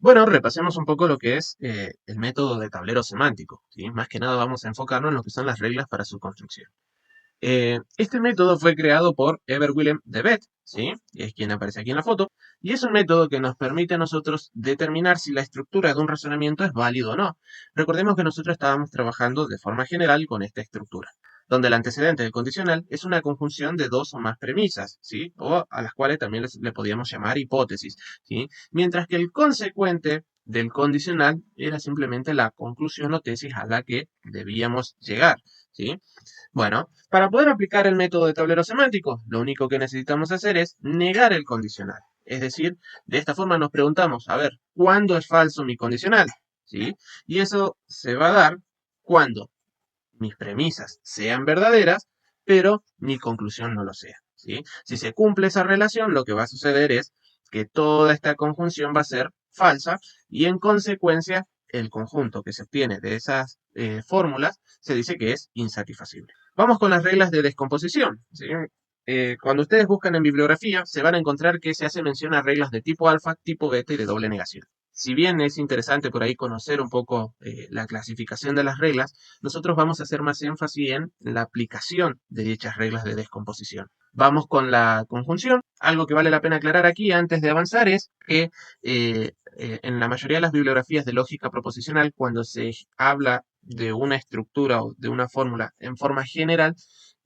Bueno, repasemos un poco lo que es el método de tablero semántico, ¿sí? Más que nada vamos a enfocarnos en lo que son las reglas para su construcción. Este método fue creado por Eber Willem de Vet, ¿sí? Es quien aparece aquí en la foto, y es un método que nos permite a nosotros determinar si la estructura de un razonamiento es válido o no. Recordemos que nosotros estábamos trabajando de forma general con esta estructura, donde el antecedente del condicional es una conjunción de dos o más premisas, ¿sí? O a las cuales también le podíamos llamar hipótesis, ¿sí? Mientras que el consecuente del condicional era simplemente la conclusión o tesis a la que debíamos llegar, ¿sí? Bueno, para poder aplicar el método de tablero semántico, lo único que necesitamos hacer es negar el condicional. Es decir, de esta forma nos preguntamos, a ver, ¿cuándo es falso mi condicional? ¿Sí? Y eso se va a dar cuando mis premisas sean verdaderas, pero mi conclusión no lo sea, ¿sí? Si se cumple esa relación, lo que va a suceder es que toda esta conjunción va a ser falsa y en consecuencia el conjunto que se obtiene de esas fórmulas se dice que es insatisfacible. Vamos con las reglas de descomposición, ¿sí? Cuando ustedes buscan en bibliografía, se van a encontrar que se hace mención a reglas de tipo alfa, tipo beta y de doble negación. Si bien es interesante por ahí conocer un poco la clasificación de las reglas, nosotros vamos a hacer más énfasis en la aplicación de dichas reglas de descomposición. Vamos con la conjunción. Algo que vale la pena aclarar aquí antes de avanzar es que en la mayoría de las bibliografías de lógica proposicional, cuando se habla de una estructura o de una fórmula en forma general,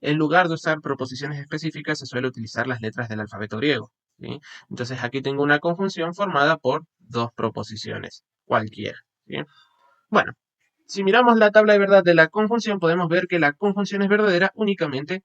en lugar de usar proposiciones específicas, se suele utilizar las letras del alfabeto griego, ¿sí? Entonces aquí tengo una conjunción formada por dos proposiciones, cualquiera, ¿sí? Bueno, si miramos la tabla de verdad de la conjunción, podemos ver que la conjunción es verdadera únicamente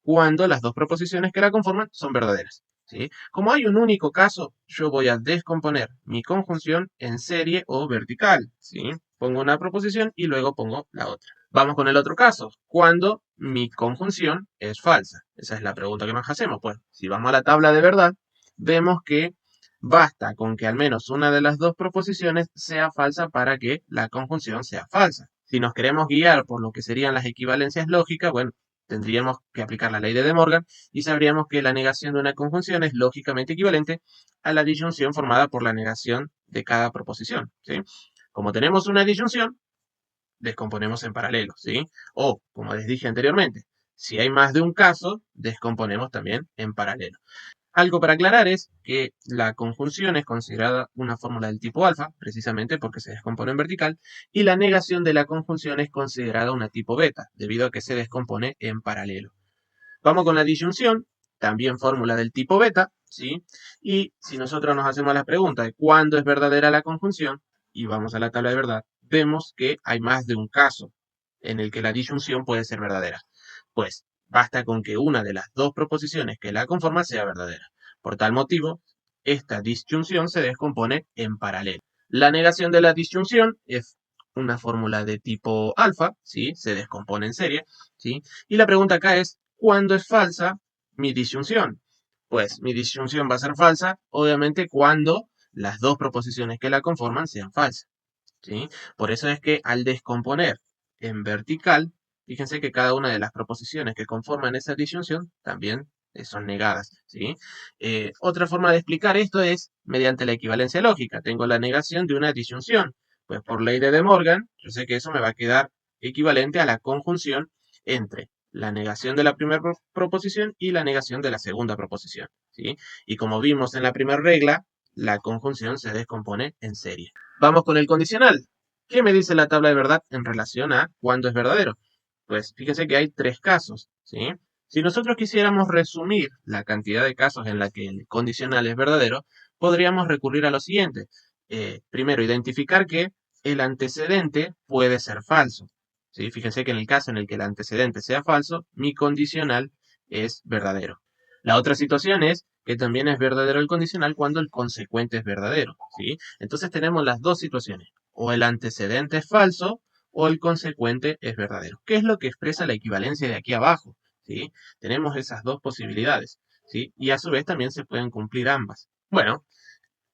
cuando las dos proposiciones que la conforman son verdaderas, ¿sí? Como hay un único caso, yo voy a descomponer mi conjunción en serie o vertical, ¿sí? Pongo una proposición y luego pongo la otra. Vamos con el otro caso, cuando mi conjunción es falsa. Esa es la pregunta que nos hacemos. Pues, si vamos a la tabla de verdad, vemos que basta con que al menos una de las dos proposiciones sea falsa para que la conjunción sea falsa. Si nos queremos guiar por lo que serían las equivalencias lógicas, bueno, tendríamos que aplicar la ley de De Morgan y sabríamos que la negación de una conjunción es lógicamente equivalente a la disyunción formada por la negación de cada proposición, ¿sí? Como tenemos una disyunción, descomponemos en paralelo, ¿sí? O, como les dije anteriormente, si hay más de un caso, descomponemos también en paralelo. Algo para aclarar es que la conjunción es considerada una fórmula del tipo alfa, precisamente porque se descompone en vertical, y la negación de la conjunción es considerada una tipo beta, debido a que se descompone en paralelo. Vamos con la disyunción, también fórmula del tipo beta, ¿sí? Y si nosotros nos hacemos la pregunta de cuándo es verdadera la conjunción, y vamos a la tabla de verdad, vemos que hay más de un caso en el que la disyunción puede ser verdadera. Pues basta con que una de las dos proposiciones que la conforman sea verdadera. Por tal motivo, esta disyunción se descompone en paralelo. La negación de la disyunción es una fórmula de tipo alfa, ¿sí? Se descompone en serie, ¿sí? Y la pregunta acá es, ¿cuándo es falsa mi disyunción? Pues mi disyunción va a ser falsa, obviamente, cuando las dos proposiciones que la conforman sean falsas, ¿sí? Por eso es que al descomponer en vertical, fíjense que cada una de las proposiciones que conforman esa disyunción también son negadas, ¿sí? Otra forma de explicar esto es mediante la equivalencia lógica. Tengo la negación de una disyunción. Pues por ley de De Morgan, yo sé que eso me va a quedar equivalente a la conjunción entre la negación de la primera proposición y la negación de la segunda proposición, ¿sí? Y como vimos en la primera regla, la conjunción se descompone en serie. Vamos con el condicional. ¿Qué me dice la tabla de verdad en relación a cuándo es verdadero? Pues fíjense que hay tres casos, ¿sí? Si nosotros quisiéramos resumir la cantidad de casos en la que el condicional es verdadero, podríamos recurrir a lo siguiente. Primero, identificar que el antecedente puede ser falso, ¿sí? Fíjense que en el caso en el que el antecedente sea falso, mi condicional es verdadero. La otra situación es que también es verdadero el condicional cuando el consecuente es verdadero, ¿sí? Entonces tenemos las dos situaciones. O el antecedente es falso o el consecuente es verdadero. ¿Qué es lo que expresa la equivalencia de aquí abajo? ¿Sí? Tenemos esas dos posibilidades, ¿sí? Y a su vez también se pueden cumplir ambas. Bueno,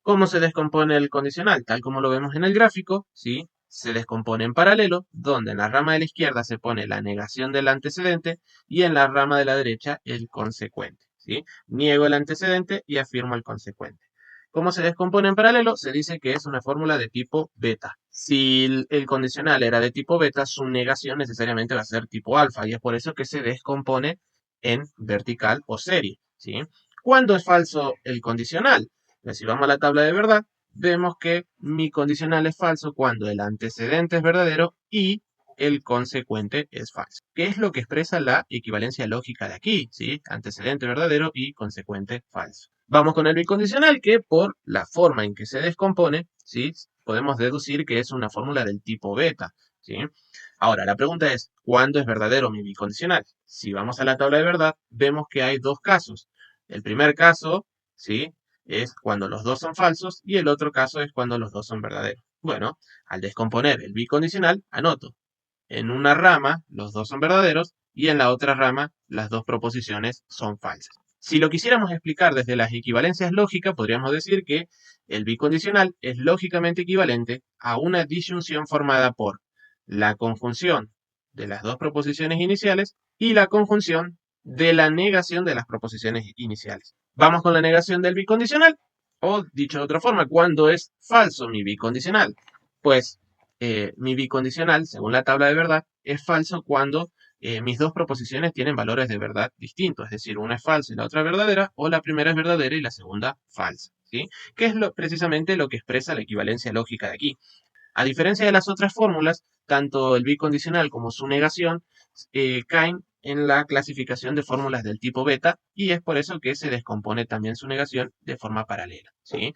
¿cómo se descompone el condicional? Tal como lo vemos en el gráfico, ¿sí? Se descompone en paralelo, donde en la rama de la izquierda se pone la negación del antecedente y en la rama de la derecha el consecuente, ¿sí? Niego el antecedente y afirmo el consecuente. ¿Cómo se descompone en paralelo? Se dice que es una fórmula de tipo beta. Si el condicional era de tipo beta, su negación necesariamente va a ser tipo alfa, y es por eso que se descompone en vertical o serie, ¿sí? ¿Cuándo es falso el condicional? Pues si vamos a la tabla de verdad, vemos que mi condicional es falso cuando el antecedente es verdadero y el consecuente es falso. ¿Qué es lo que expresa la equivalencia lógica de aquí? ¿Sí? Antecedente verdadero y consecuente falso. Vamos con el bicondicional, que por la forma en que se descompone, ¿sí? Podemos deducir que es una fórmula del tipo beta, ¿sí? Ahora, la pregunta es, ¿cuándo es verdadero mi bicondicional? Si vamos a la tabla de verdad, vemos que hay dos casos. El primer caso, ¿sí? Es cuando los dos son falsos y el otro caso es cuando los dos son verdaderos. Bueno, al descomponer el bicondicional, anoto. En una rama los dos son verdaderos y en la otra rama las dos proposiciones son falsas. Si lo quisiéramos explicar desde las equivalencias lógicas, podríamos decir que el bicondicional es lógicamente equivalente a una disyunción formada por la conjunción de las dos proposiciones iniciales y la conjunción de la negación de las proposiciones iniciales. Vamos con la negación del bicondicional, o dicho de otra forma, ¿cuándo es falso mi bicondicional? Pues mi bicondicional, según la tabla de verdad, es falso cuando mis dos proposiciones tienen valores de verdad distintos, es decir, una es falsa y la otra es verdadera, o la primera es verdadera y la segunda falsa, ¿sí? Que es precisamente lo que expresa la equivalencia lógica de aquí. A diferencia de las otras fórmulas, tanto el bicondicional como su negación caen en la clasificación de fórmulas del tipo beta y es por eso que se descompone también su negación de forma paralela, ¿sí?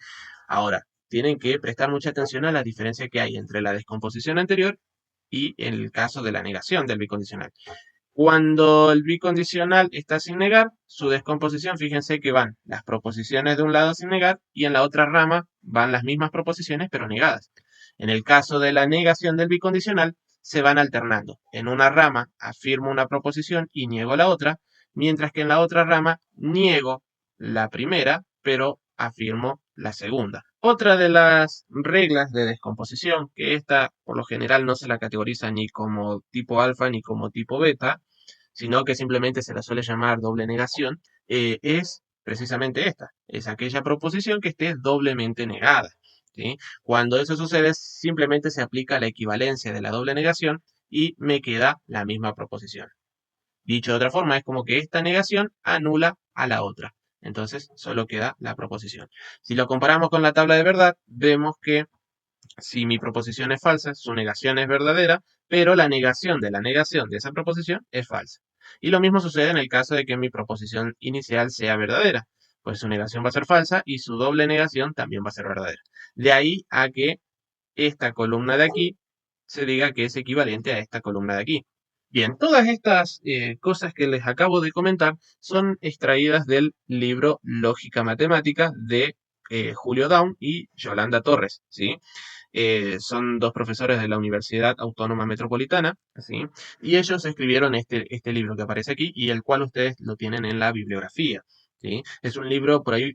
Ahora, tienen que prestar mucha atención a la diferencia que hay entre la descomposición anterior y el caso de la negación del bicondicional. Cuando el bicondicional está sin negar, su descomposición, fíjense que van las proposiciones de un lado sin negar y en la otra rama van las mismas proposiciones pero negadas. En el caso de la negación del bicondicional, se van alternando. En una rama afirmo una proposición y niego la otra, mientras que en la otra rama niego la primera, pero afirmo la segunda. Otra de las reglas de descomposición, que esta por lo general no se la categoriza ni como tipo alfa ni como tipo beta, sino que simplemente se la suele llamar doble negación, es precisamente esta. Es aquella proposición que esté doblemente negada, ¿sí? Cuando eso sucede, simplemente se aplica la equivalencia de la doble negación y me queda la misma proposición. Dicho de otra forma, es como que esta negación anula a la otra. Entonces, solo queda la proposición. Si lo comparamos con la tabla de verdad, vemos que si mi proposición es falsa, su negación es verdadera, pero la negación de esa proposición es falsa. Y lo mismo sucede en el caso de que mi proposición inicial sea verdadera, pues su negación va a ser falsa y su doble negación también va a ser verdadera. De ahí a que esta columna de aquí se diga que es equivalente a esta columna de aquí. Bien, todas estas cosas que les acabo de comentar son extraídas del libro Lógica Matemática de Julio Dawn y Yolanda Torres, ¿sí? Son dos profesores de la Universidad Autónoma Metropolitana, ¿sí? Y ellos escribieron este libro que aparece aquí y el cual ustedes lo tienen en la bibliografía, ¿sí? Es un libro por ahí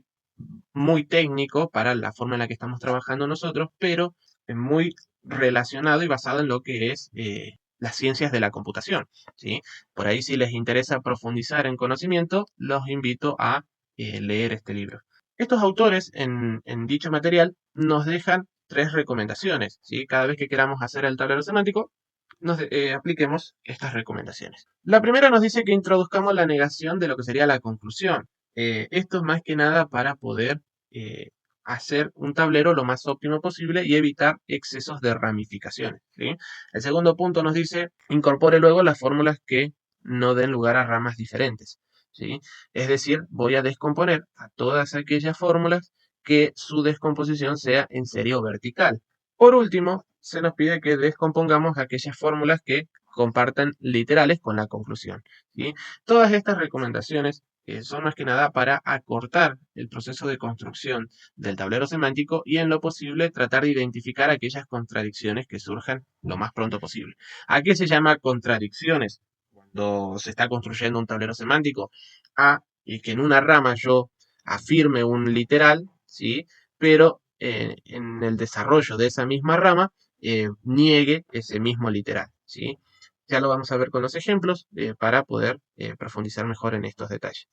muy técnico para la forma en la que estamos trabajando nosotros, pero es muy relacionado y basado en lo que es las ciencias de la computación, ¿sí? Por ahí si les interesa profundizar en conocimiento, los invito a leer este libro. Estos autores en dicho material nos dejan tres recomendaciones, ¿sí? Cada vez que queramos hacer el tablero semántico, apliquemos estas recomendaciones. La primera nos dice que introduzcamos la negación de lo que sería la conclusión. Esto es más que nada para poder hacer un tablero lo más óptimo posible y evitar excesos de ramificaciones, ¿sí? El segundo punto nos dice, incorpore luego las fórmulas que no den lugar a ramas diferentes, ¿sí? Es decir, voy a descomponer a todas aquellas fórmulas que su descomposición sea en serie o vertical. Por último, se nos pide que descompongamos aquellas fórmulas que compartan literales con la conclusión, ¿sí? Todas estas recomendaciones son más que nada para acortar el proceso de construcción del tablero semántico y en lo posible tratar de identificar aquellas contradicciones que surjan lo más pronto posible. ¿A qué se llama contradicciones cuando se está construyendo un tablero semántico? A que en una rama yo afirme un literal, ¿sí? Pero en el desarrollo de esa misma rama niegue ese mismo literal, ¿sí? Ya lo vamos a ver con los ejemplos para poder profundizar mejor en estos detalles.